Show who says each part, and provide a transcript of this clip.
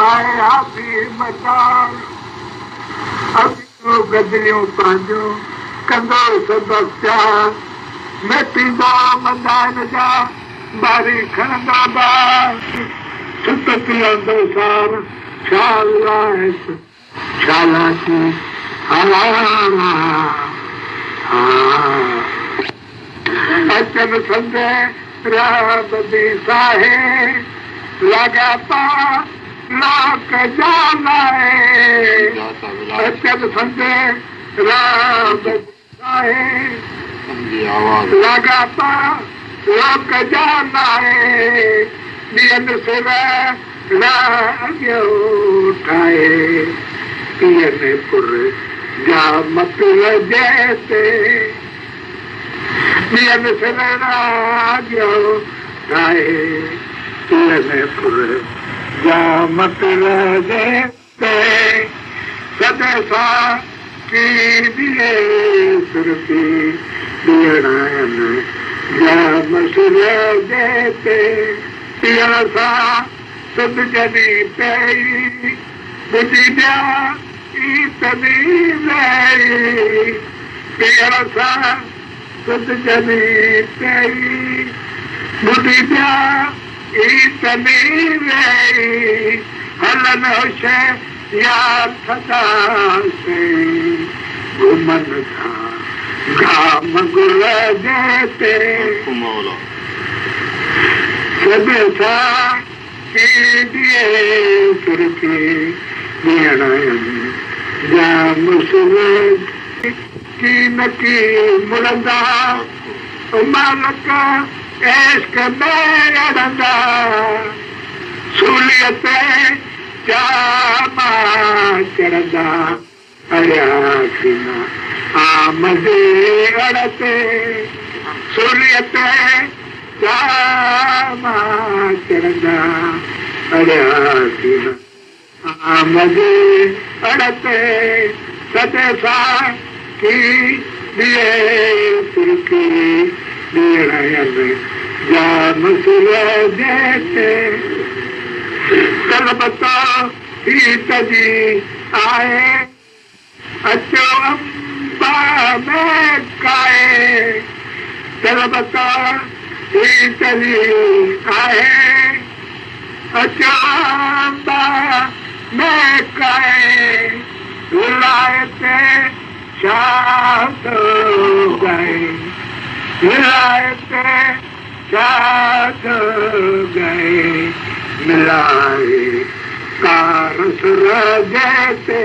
Speaker 1: आए हाथी मकान अभियो गदरियों पंहिंजो कंदो सबक चार मैं पींदो मंदान जा बारी खणंदो बार सुत पियंदो सार छाल लाइस छालाची अचन संदे रात दी साहे लगा पा लाक जानाए अचन संदे रात साहे लगा पा लाक जानाए दियन सिर रागियो ठाए पियन पुर जा मत जैसे दियन सिर रागियो ठाए पियन पुर जा मत जैसे सदसा की दिए सुरती दियन जा मसुर जैसे पियन सा सुध जदी पई बुझी जा इतनी नहीं पियन सा सुध जदी पई बुझी जा इतनी नहीं हलन होशे यार सदा से घुमन था घाम गुल देते सदसा की दिए सुरती दियण जाम सुर की नकी मुड़ंदा मालक इश्क में अड़ंदा सूलियत जामा चढ़ंदा अयासीना आमदे अड़ते सूलियत जामा चढ़ंदा अयासीना आमदे अड़ते सदसा की दिए सुरखी दियण जाम सुर देते कलबता ही तजी आए अचो अम्बा में काए कलबता ही तजी आए अचो अम्बा में काए विलायते शाद गए विलायते शाद गए मिलाए कारसुर जैसे